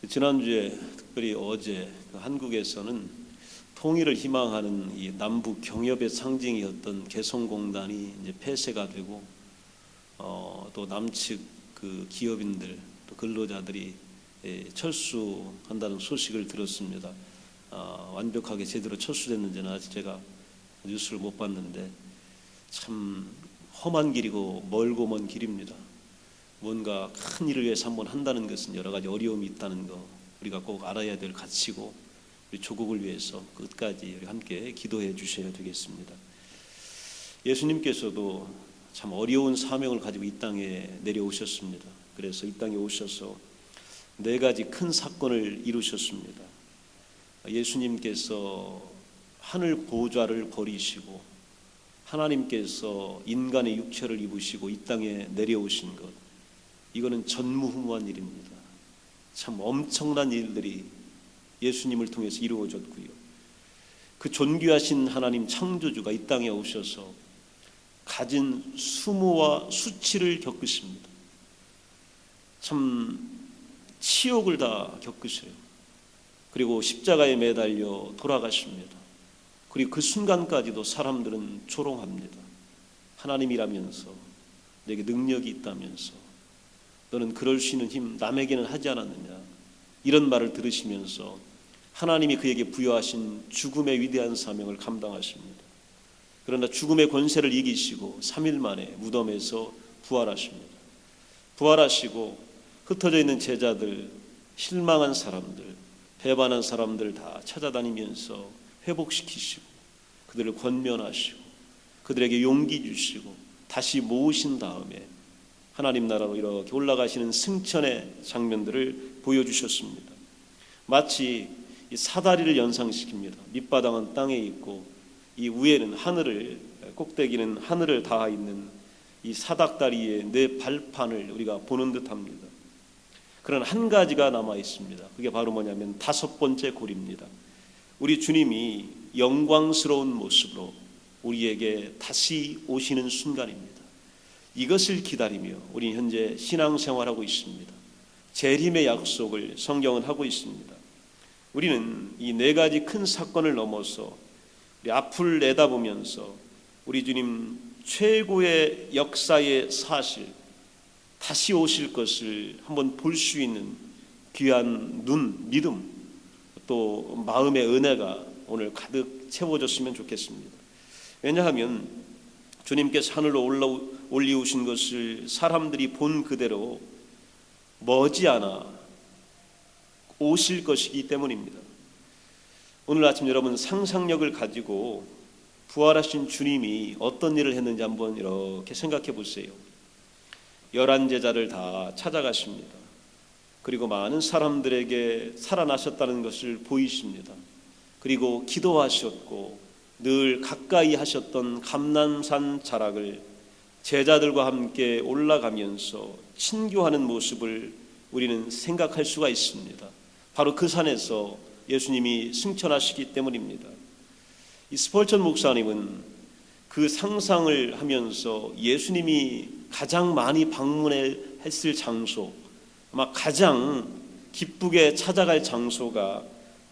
지난주에 특별히 어제 한국에서는 통일을 희망하는 이 남북 경협의 상징이었던 개성공단이 이제 폐쇄가 되고 또 남측 그 기업인들 또 근로자들이 철수한다는 소식을 들었습니다. 완벽하게 제대로 철수됐는지는 아직 제가 뉴스를 못 봤는데 참 험한 길이고 멀고 먼 길입니다. 뭔가 큰 일을 위해서 한번 한다는 것은 여러 가지 어려움이 있다는 거 우리가 꼭 알아야 될 가치고 우리 조국을 위해서 끝까지 우리 함께 기도해 주셔야 되겠습니다. 예수님께서도 참 어려운 사명을 가지고 이 땅에 내려오셨습니다. 그래서 이 땅에 오셔서 4가지 큰 사건을 이루셨습니다. 예수님께서 하늘 보좌를 버리시고 하나님께서 인간의 육체를 입으시고 이 땅에 내려오신 것, 이거는 전무후무한 일입니다. 참 엄청난 일들이 예수님을 통해서 이루어졌고요. 그 존귀하신 하나님 창조주가 이 땅에 오셔서 가진 수모와 수치를 겪으십니다. 참 치욕을 다 겪으셔요. 그리고 십자가에 매달려 돌아가십니다. 그리고 그 순간까지도 사람들은 조롱합니다. 하나님이라면서, 내게 능력이 있다면서, 너는 그럴 수 있는 힘 남에게는 하지 않았느냐, 이런 말을 들으시면서 하나님이 그에게 부여하신 죽음의 위대한 사명을 감당하십니다. 그러나 죽음의 권세를 이기시고 3일 만에 무덤에서 부활하십니다. 부활하시고 흩어져 있는 제자들, 실망한 사람들, 배반한 사람들 다 찾아다니면서 회복시키시고 그들을 권면하시고 그들에게 용기 주시고 다시 모으신 다음에 하나님 나라로 이렇게 올라가시는 승천의 장면들을 보여주셨습니다. 마치 이 사다리를 연상시킵니다. 밑바닥은 땅에 있고 이 위에는 하늘을, 꼭대기는 하늘을 닿아 있는 이 사닥다리의 4 발판을 우리가 보는 듯합니다. 그러나 한 가지가 남아 있습니다. 그게 바로 뭐냐면 5번째 고리입니다. 우리 주님이 영광스러운 모습으로 우리에게 다시 오시는 순간입니다. 이것을 기다리며 우리는 현재 신앙생활하고 있습니다. 재림의 약속을 성경은 하고 있습니다. 우리는 이 4가지 큰 사건을 넘어서 우리 앞을 내다보면서 우리 주님 최고의 역사의 사실, 다시 오실 것을 한번 볼 수 있는 귀한 눈, 믿음, 또 마음의 은혜가 오늘 가득 채워졌으면 좋겠습니다. 왜냐하면 주님께서 하늘로 올리우신 것을 사람들이 본 그대로 머지않아 오실 것이기 때문입니다. 오늘 아침 여러분 상상력을 가지고 부활하신 주님이 어떤 일을 했는지 한번 이렇게 생각해 보세요. 11제자를 다 찾아가십니다. 그리고 많은 사람들에게 살아나셨다는 것을 보이십니다. 그리고 기도하셨고 늘 가까이 하셨던 감람산 자락을 제자들과 함께 올라가면서 친교하는 모습을 우리는 생각할 수가 있습니다. 바로 그 산에서 예수님이 승천하시기 때문입니다. 이 스펄전 목사님은 그 상상을 하면서 예수님이 가장 많이 방문했을 장소, 아마 가장 기쁘게 찾아갈 장소가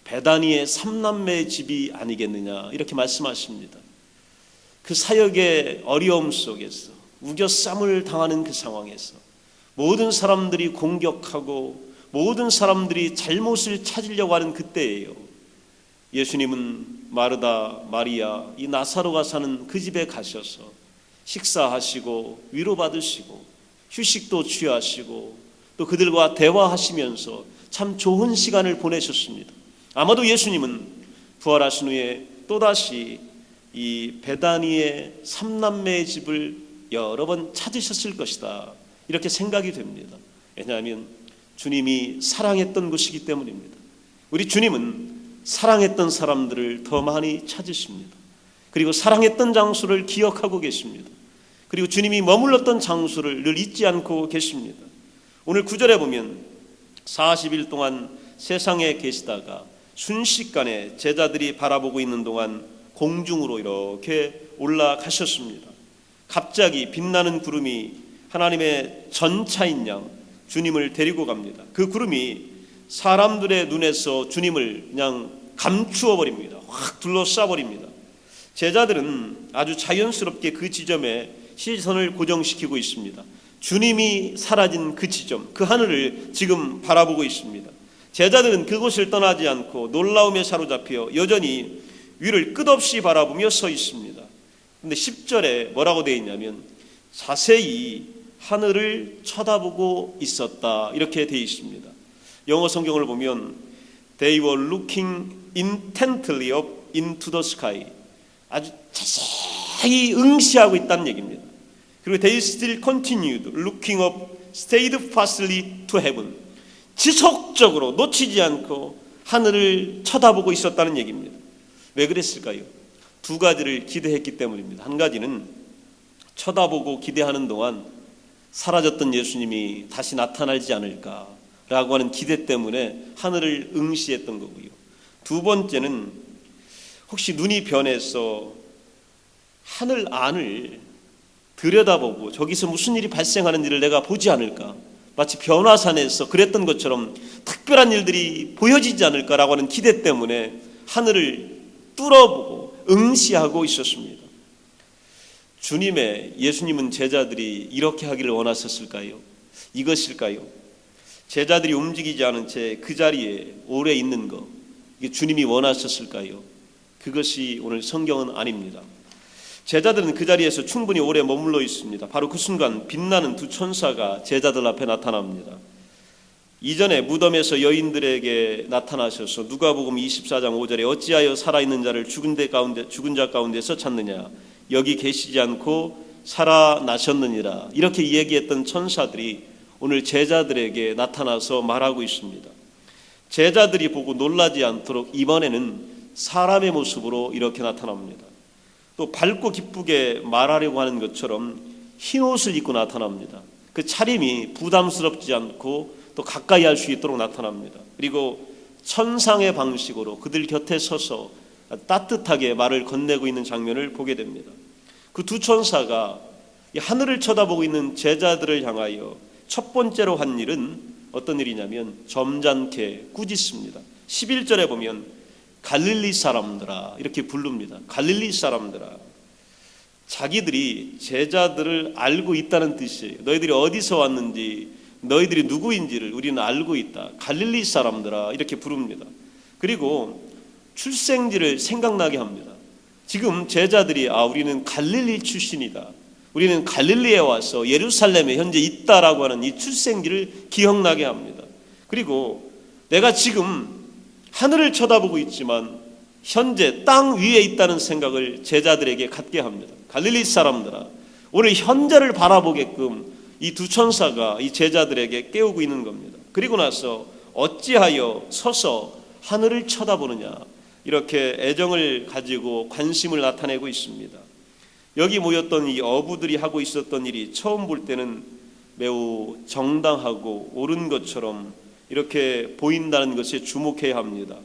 베다니의 3남매의 집이 아니겠느냐, 이렇게 말씀하십니다. 그 사역의 어려움 속에서, 우겨쌈을 당하는 그 상황에서 모든 사람들이 공격하고 모든 사람들이 잘못을 찾으려고 하는 그때예요. 예수님은 마르다, 마리아, 이 나사로가 사는 그 집에 가셔서 식사하시고 위로받으시고 휴식도 취하시고 또 그들과 대화하시면서 참 좋은 시간을 보내셨습니다. 아마도 예수님은 부활하신 후에 또다시 이 베다니의 3남매의 집을 여러 번 찾으셨을 것이다, 이렇게 생각이 됩니다. 왜냐하면 주님이 사랑했던 곳이기 때문입니다. 우리 주님은 사랑했던 사람들을 더 많이 찾으십니다. 그리고 사랑했던 장소를 기억하고 계십니다. 그리고 주님이 머물렀던 장소를 늘 잊지 않고 계십니다. 오늘 9절에 보면 40일 동안 세상에 계시다가 순식간에 제자들이 바라보고 있는 동안 공중으로 이렇게 올라가셨습니다. 갑자기 빛나는 구름이 하나님의 전차인 양 주님을 데리고 갑니다. 그 구름이 사람들의 눈에서 주님을 그냥 감추어 버립니다. 확 둘러싸 버립니다. 제자들은 아주 자연스럽게 그 지점에 시선을 고정시키고 있습니다. 주님이 사라진 그 지점, 그 하늘을 지금 바라보고 있습니다. 제자들은 그곳을 떠나지 않고 놀라움에 사로잡혀 여전히 위를 끝없이 바라보며 서 있습니다. 근데 10절에 뭐라고 되어 있냐면 자세히 하늘을 쳐다보고 있었다, 이렇게 되어 있습니다. 영어 성경을 보면 They were looking intently up into the sky. 아주 자세히 응시하고 있다는 얘기입니다. 그리고 They still continued looking up steadfastly to heaven. 지속적으로 놓치지 않고 하늘을 쳐다보고 있었다는 얘기입니다. 왜 그랬을까요? 두 가지를 기대했기 때문입니다. 한 가지는 쳐다보고 기대하는 동안 사라졌던 예수님이 다시 나타나지 않을까라고 하는 기대 때문에 하늘을 응시했던 거고요. 두 번째는 혹시 눈이 변해서 하늘 안을 들여다보고 저기서 무슨 일이 발생하는지를 내가 보지 않을까, 마치 변화산에서 그랬던 것처럼 특별한 일들이 보여지지 않을까라고 하는 기대 때문에 하늘을 뚫어보고 응시하고 있었습니다. 예수님은 제자들이 이렇게 하기를 원하셨을까요? 이것일까요? 제자들이 움직이지 않은 채 그 자리에 오래 있는 것, 이게 주님이 원하셨을까요? 그것이 오늘 성경은 아닙니다. 제자들은 그 자리에서 충분히 오래 머물러 있습니다. 바로 그 순간 빛나는 두 천사가 제자들 앞에 나타납니다. 이전에 무덤에서 여인들에게 나타나셔서 누가복음 24장 5절에 어찌하여 살아있는 자를 죽은 자 가운데서 찾느냐, 여기 계시지 않고 살아나셨느니라, 이렇게 얘기했던 천사들이 오늘 제자들에게 나타나서 말하고 있습니다. 제자들이 보고 놀라지 않도록 이번에는 사람의 모습으로 이렇게 나타납니다. 또 밝고 기쁘게 말하려고 하는 것처럼 흰 옷을 입고 나타납니다. 그 차림이 부담스럽지 않고 또 가까이 할 수 있도록 나타납니다. 그리고 천상의 방식으로 그들 곁에 서서 따뜻하게 말을 건네고 있는 장면을 보게 됩니다. 그 두 천사가 하늘을 쳐다보고 있는 제자들을 향하여 첫 번째로 한 일은 어떤 일이냐면 점잖게 꾸짖습니다. 11절에 보면 갈릴리 사람들아, 이렇게 부릅니다. 갈릴리 사람들아. 자기들이 제자들을 알고 있다는 뜻이에요. 너희들이 어디서 왔는지, 너희들이 누구인지를 우리는 알고 있다. 갈릴리 사람들아, 이렇게 부릅니다. 그리고 출생지를 생각나게 합니다. 지금 제자들이 우리는 갈릴리 출신이다, 우리는 갈릴리에 와서 예루살렘에 현재 있다라고 하는 이 출생지를 기억나게 합니다. 그리고 내가 지금 하늘을 쳐다보고 있지만 현재 땅 위에 있다는 생각을 제자들에게 갖게 합니다. 갈릴리 사람들아, 오늘 현재를 바라보게끔 이 두 천사가 이 제자들에게 깨우고 있는 겁니다. 그리고 나서 어찌하여 서서 하늘을 쳐다보느냐, 이렇게 애정을 가지고 관심을 나타내고 있습니다. 여기 모였던 이 어부들이 하고 있었던 일이 처음 볼 때는 매우 정당하고 옳은 것처럼 이렇게 보인다는 것에 주목해야 합니다.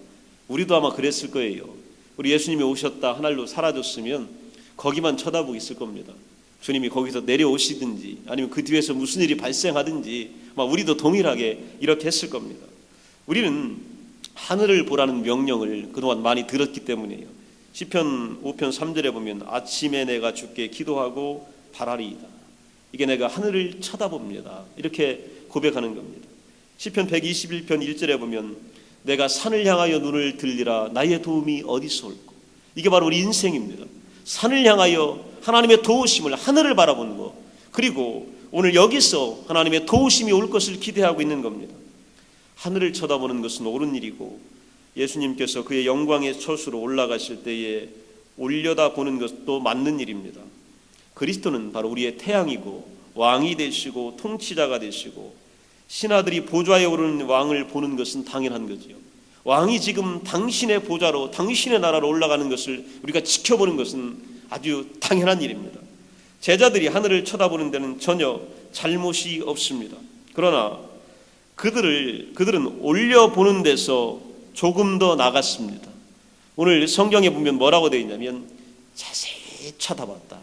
우리도 아마 그랬을 거예요. 우리 예수님이 오셨다 하늘로 사라졌으면 거기만 쳐다보고 있을 겁니다. 주님이 거기서 내려오시든지 아니면 그 뒤에서 무슨 일이 발생하든지 우리도 동일하게 이렇게 했을 겁니다. 우리는 하늘을 보라는 명령을 그동안 많이 들었기 때문이에요. 시편 5편 3절에 보면 아침에 내가 주께 기도하고 바라리이다. 이게 내가 하늘을 쳐다봅니다, 이렇게 고백하는 겁니다. 시편 121편 1절에 보면 내가 산을 향하여 눈을 들리라, 나의 도움이 어디서 올꼬. 이게 바로 우리 인생입니다. 산을 향하여 하나님의 도우심을, 하늘을 바라보는 것, 그리고 오늘 여기서 하나님의 도우심이 올 것을 기대하고 있는 겁니다. 하늘을 쳐다보는 것은 옳은 일이고 예수님께서 그의 영광의 처소로 올라가실 때에 올려다보는 것도 맞는 일입니다. 그리스도는 바로 우리의 태양이고 왕이 되시고 통치자가 되시고 신하들이 보좌에 오르는 왕을 보는 것은 당연한 거지요. 왕이 지금 당신의 보좌로 당신의 나라로 올라가는 것을 우리가 지켜보는 것은 아주 당연한 일입니다. 제자들이 하늘을 쳐다보는 데는 전혀 잘못이 없습니다. 그러나 그들은 올려보는 데서 조금 더 나갔습니다. 오늘 성경에 보면 뭐라고 되어 있냐면 자세히 쳐다봤다.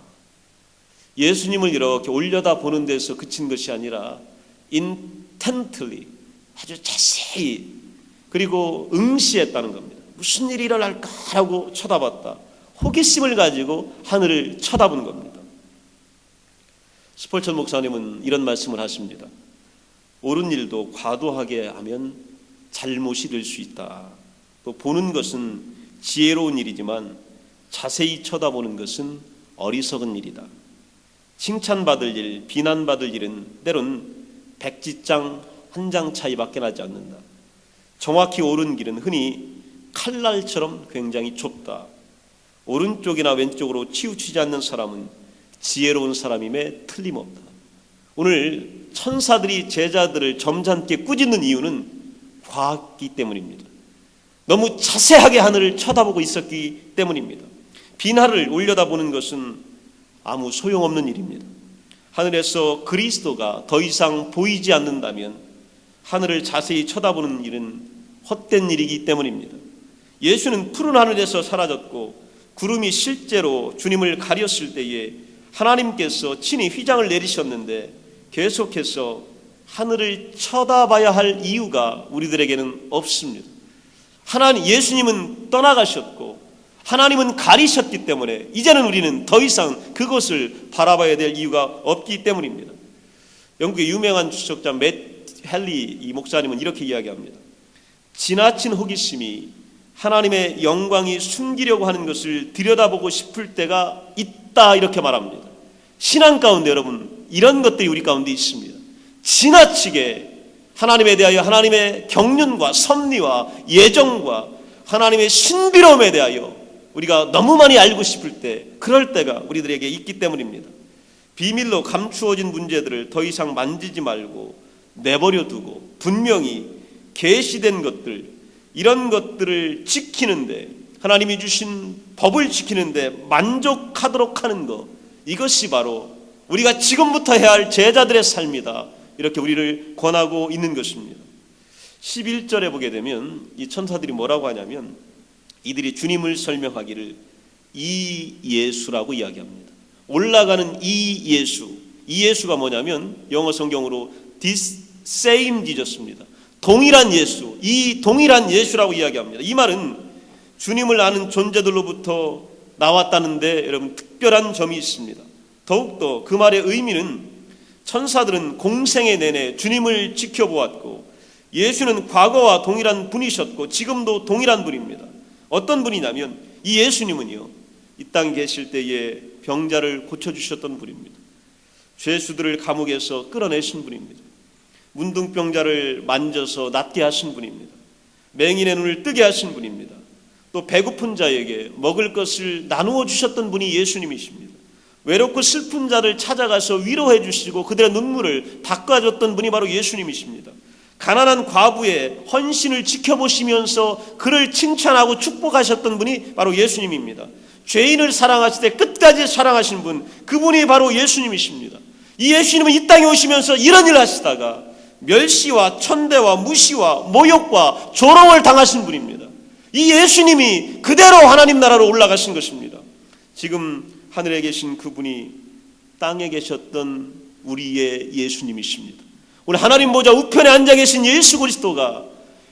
예수님을 이렇게 올려다보는 데서 그친 것이 아니라 intently, 아주 자세히 그리고 응시했다는 겁니다. 무슨 일이 일어날까 하고 쳐다봤다. 호기심을 가지고 하늘을 쳐다본 겁니다. 스펄전 목사님은 이런 말씀을 하십니다. 옳은 일도 과도하게 하면 잘못이 될 수 있다. 또 보는 것은 지혜로운 일이지만 자세히 쳐다보는 것은 어리석은 일이다. 칭찬받을 일, 비난받을 일은 때론 백지장 한 장 차이밖에 나지 않는다. 정확히 옳은 길은 흔히 칼날처럼 굉장히 좁다. 오른쪽이나 왼쪽으로 치우치지 않는 사람은 지혜로운 사람임에 틀림없다. 오늘 천사들이 제자들을 점잖게 꾸짖는 이유는 과학기 때문입니다. 너무 자세하게 하늘을 쳐다보고 있었기 때문입니다. 빈하를 올려다보는 것은 아무 소용없는 일입니다. 하늘에서 그리스도가 더 이상 보이지 않는다면 하늘을 자세히 쳐다보는 일은 헛된 일이기 때문입니다. 예수는 푸른 하늘에서 사라졌고 구름이 실제로 주님을 가렸을 때에 하나님께서 친히 휘장을 내리셨는데 계속해서 하늘을 쳐다봐야 할 이유가 우리들에게는 없습니다. 예수님은 떠나가셨고 하나님은 가리셨기 때문에 이제는 우리는 더 이상 그것을 바라봐야 될 이유가 없기 때문입니다. 영국의 유명한 주석자 맷 헨리 이 목사님은 이렇게 이야기합니다. 지나친 호기심이 하나님의 영광이 숨기려고 하는 것을 들여다보고 싶을 때가 있다 이렇게 말합니다. 신앙 가운데 여러분 이런 것들이 우리 가운데 있습니다. 지나치게 하나님에 대하여 하나님의 경륜과 섭리와 예정과 하나님의 신비로움에 대하여 우리가 너무 많이 알고 싶을 때 그럴 때가 우리들에게 있기 때문입니다. 비밀로 감추어진 문제들을 더 이상 만지지 말고 내버려 두고 분명히 계시된 것들 이런 것들을 지키는데 하나님이 주신 법을 지키는데 만족하도록 하는 것 이것이 바로 우리가 지금부터 해야 할 제자들의 삶이다. 이렇게 우리를 권하고 있는 것입니다. 11절에 보게 되면 이 천사들이 뭐라고 하냐면 이들이 주님을 설명하기를 이 예수라고 이야기합니다. 올라가는 이 예수, 이 예수가 뭐냐면 영어 성경으로 this same Jesus입니다. 동일한 예수, 이 동일한 예수라고 이야기합니다. 이 말은 주님을 아는 존재들로부터 나왔다는데 여러분 특별한 점이 있습니다. 더욱더 그 말의 의미는 천사들은 공생애 내내 주님을 지켜보았고 예수는 과거와 동일한 분이셨고 지금도 동일한 분입니다. 어떤 분이냐면 이 예수님은요 이 땅에 계실 때에 병자를 고쳐주셨던 분입니다. 죄수들을 감옥에서 끌어내신 분입니다. 문둥병자를 만져서 낫게 하신 분입니다. 맹인의 눈을 뜨게 하신 분입니다. 또 배고픈 자에게 먹을 것을 나누어 주셨던 분이 예수님이십니다. 외롭고 슬픈 자를 찾아가서 위로해 주시고 그들의 눈물을 닦아줬던 분이 바로 예수님이십니다. 가난한 과부의 헌신을 지켜보시면서 그를 칭찬하고 축복하셨던 분이 바로 예수님입니다. 죄인을 사랑하실 때 끝까지 사랑하신 분, 그분이 바로 예수님이십니다. 이 예수님은 이 땅에 오시면서 이런 일을 하시다가 멸시와 천대와 무시와 모욕과 조롱을 당하신 분입니다. 이 예수님이 그대로 하나님 나라로 올라가신 것입니다. 지금 하늘에 계신 그분이 땅에 계셨던 우리의 예수님이십니다. 우리 하나님 보좌 우편에 앉아 계신 예수 그리스도가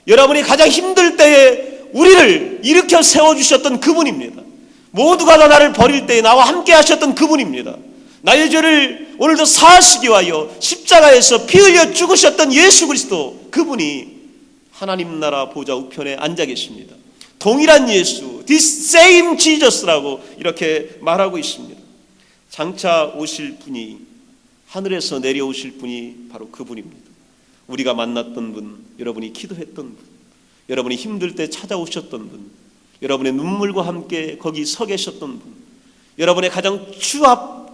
여러분이 가장 힘들 때에 우리를 일으켜 세워주셨던 그분입니다. 모두가 다 나를 버릴 때에 나와 함께 하셨던 그분입니다. 나의 죄를 오늘도 사하시기 위하여 십자가에서 피 흘려 죽으셨던 예수 그리스도 그분이 하나님 나라 보좌 우편에 앉아 계십니다. 동일한 예수, this same Jesus라고 이렇게 말하고 있습니다. 장차 오실 분이 하늘에서 내려오실 분이 바로 그분입니다. 우리가 만났던 분, 여러분이 기도했던 분, 여러분이 힘들 때 찾아오셨던 분, 여러분의 눈물과 함께 거기 서 계셨던 분, 여러분의 가장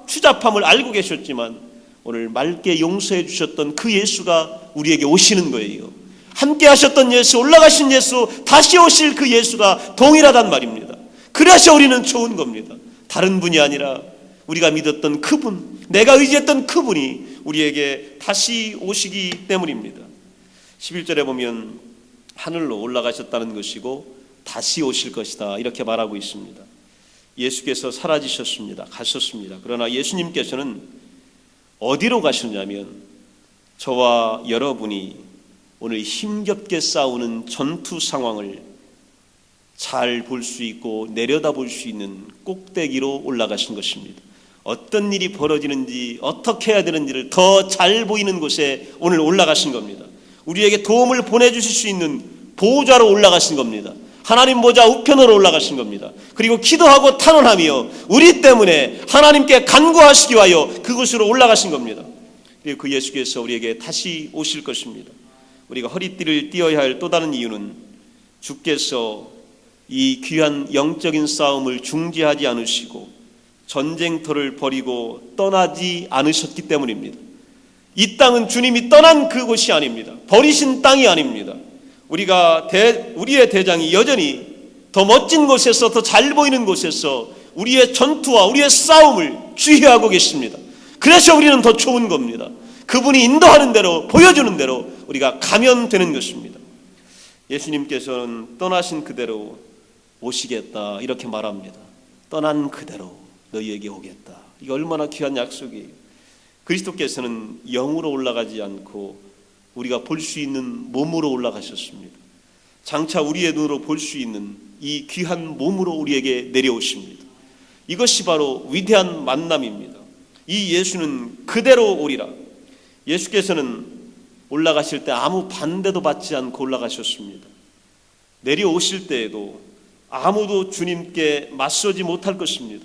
추잡함을 알고 계셨지만 오늘 맑게 용서해 주셨던 그 예수가 우리에게 오시는 거예요. 함께 하셨던 예수, 올라가신 예수, 다시 오실 그 예수가 동일하단 말입니다. 그래서 우리는 좋은 겁니다. 다른 분이 아니라 우리가 믿었던 그분, 내가 의지했던 그분이 우리에게 다시 오시기 때문입니다. 11절에 보면 하늘로 올라가셨다는 것이고 다시 오실 것이다 이렇게 말하고 있습니다. 예수께서 사라지셨습니다. 가셨습니다. 그러나 예수님께서는 어디로 가셨냐면 저와 여러분이 오늘 힘겹게 싸우는 전투 상황을 잘 볼 수 있고 내려다볼 수 있는 꼭대기로 올라가신 것입니다. 어떤 일이 벌어지는지 어떻게 해야 되는지를 더 잘 보이는 곳에 오늘 올라가신 겁니다. 우리에게 도움을 보내주실 수 있는 보좌로 올라가신 겁니다. 하나님 보좌 우편으로 올라가신 겁니다. 그리고 기도하고 탄원하며 우리 때문에 하나님께 간구하시기 위하여 그곳으로 올라가신 겁니다. 그리고 그 예수께서 우리에게 다시 오실 것입니다. 우리가 허리띠를 띄어야 할 또 다른 이유는 주께서 이 귀한 영적인 싸움을 중지하지 않으시고 전쟁터를 버리고 떠나지 않으셨기 때문입니다. 이 땅은 주님이 떠난 그곳이 아닙니다. 버리신 땅이 아닙니다. 우리의 대장이 여전히 더 멋진 곳에서, 더 잘 보이는 곳에서 우리의 전투와 우리의 싸움을 주휘하고 계십니다. 그래서 우리는 더 좋은 겁니다. 그분이 인도하는 대로, 보여주는 대로 우리가 가면 되는 것입니다. 예수님께서는 떠나신 그대로 오시겠다 이렇게 말합니다. 떠난 그대로 너희에게 오겠다. 이게 얼마나 귀한 약속이에요. 그리스도께서는 영으로 올라가지 않고 우리가 볼 수 있는 몸으로 올라가셨습니다. 장차 우리의 눈으로 볼 수 있는 이 귀한 몸으로 우리에게 내려오십니다. 이것이 바로 위대한 만남입니다. 이 예수는 그대로 오리라. 예수께서는 올라가실 때 아무 반대도 받지 않고 올라가셨습니다. 내려오실 때에도 아무도 주님께 맞서지 못할 것입니다.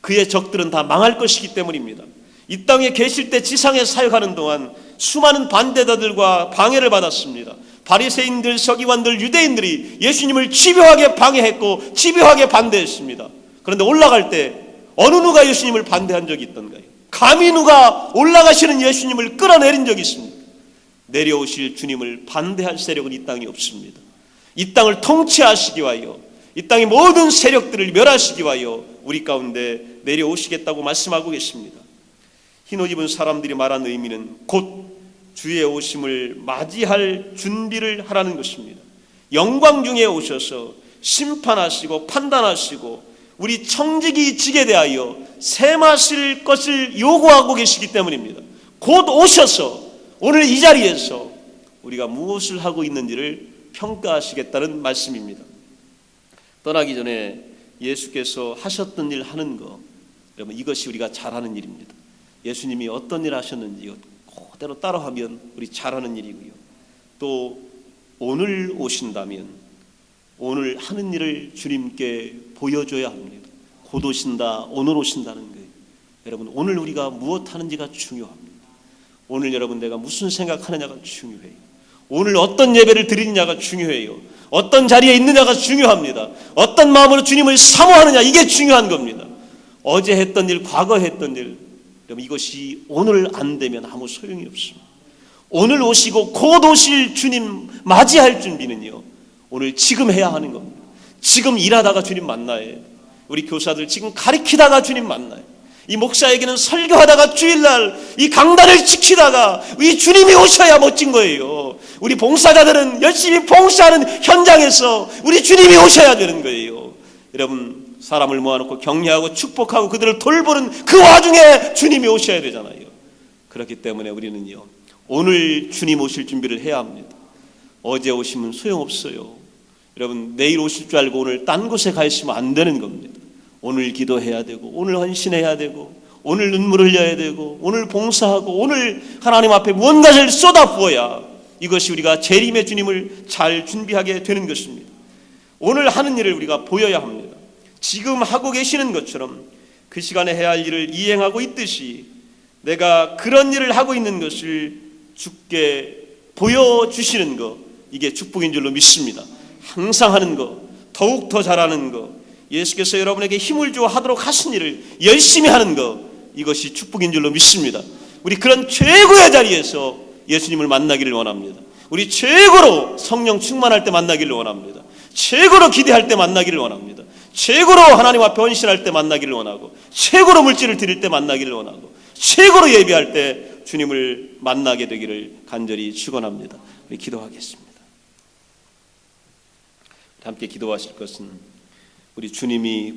그의 적들은 다 망할 것이기 때문입니다. 이 땅에 계실 때 지상에 사역하는 동안 수많은 반대자들과 방해를 받았습니다. 바리새인들, 서기관들, 유대인들이 예수님을 집요하게 방해했고 집요하게 반대했습니다. 그런데 올라갈 때 어느 누가 예수님을 반대한 적이 있던가요? 감히 누가 올라가시는 예수님을 끌어내린 적이 있습니다. 내려오실 주님을 반대할 세력은 이 땅에 없습니다. 이 땅을 통치하시기 위하여, 이 땅의 모든 세력들을 멸하시기 위하여 우리 가운데 내려오시겠다고 말씀하고 계십니다. 흰옷 입은 사람들이 말한 의미는 곧 주의 오심을 맞이할 준비를 하라는 것입니다. 영광 중에 오셔서 심판하시고 판단하시고 우리 청지기 직에 대하여 셈하실 것을 요구하고 계시기 때문입니다. 곧 오셔서 오늘 이 자리에서 우리가 무엇을 하고 있는지를 평가하시겠다는 말씀입니다. 떠나기 전에 예수께서 하셨던 일 하는 거, 여러분 이것이 우리가 잘하는 일입니다. 예수님이 어떤 일 하셨는지 그대로 따라하면 우리 잘하는 일이고요. 또 오늘 오신다면 오늘 하는 일을 주님께 보여줘야 합니다. 곧 오신다, 오늘 오신다는 거예요. 여러분 오늘 우리가 무엇 하는지가 중요합니다. 오늘 여러분 내가 무슨 생각하느냐가 중요해요. 오늘 어떤 예배를 드리느냐가 중요해요. 어떤 자리에 있느냐가 중요합니다. 어떤 마음으로 주님을 사모하느냐, 이게 중요한 겁니다. 어제 했던 일, 과거 했던 일, 여러분 이것이 오늘 안 되면 아무 소용이 없습니다. 오늘 오시고 곧 오실 주님 맞이할 준비는요, 오늘 지금 해야 하는 겁니다. 지금 일하다가 주님 만나요. 우리 교사들 지금 가르치다가 주님 만나요. 이 목사에게는 설교하다가 주일날 이 강단을 지키다가 이 주님이 오셔야 멋진 거예요. 우리 봉사자들은 열심히 봉사하는 현장에서 우리 주님이 오셔야 되는 거예요. 여러분 사람을 모아놓고 격려하고 축복하고 그들을 돌보는 그 와중에 주님이 오셔야 되잖아요. 그렇기 때문에 우리는요 오늘 주님 오실 준비를 해야 합니다. 어제 오시면 소용없어요. 여러분 내일 오실 줄 알고 오늘 딴 곳에 가 있으면 안 되는 겁니다. 오늘 기도해야 되고 오늘 헌신해야 되고 오늘 눈물 흘려야 되고 오늘 봉사하고 오늘 하나님 앞에 무언가를 쏟아부어야 이것이 우리가 재림의 주님을 잘 준비하게 되는 것입니다. 오늘 하는 일을 우리가 보여야 합니다. 지금 하고 계시는 것처럼 그 시간에 해야 할 일을 이행하고 있듯이 내가 그런 일을 하고 있는 것을 주께 보여주시는 것, 이게 축복인 줄로 믿습니다. 항상 하는 것, 더욱 더 잘하는 것, 예수께서 여러분에게 힘을 주어 하도록 하신 일을 열심히 하는 것, 이것이 축복인 줄로 믿습니다. 우리 그런 최고의 자리에서 예수님을 만나기를 원합니다. 우리 최고로 성령 충만할 때 만나기를 원합니다. 최고로 기대할 때 만나기를 원합니다. 최고로 하나님 앞에 헌신할 때 만나기를 원하고, 최고로 물질을 드릴 때 만나기를 원하고, 최고로 예배할 때 주님을 만나게 되기를 간절히 축원합니다. 우리 기도하겠습니다. 함께 기도하실 것은 우리 주님이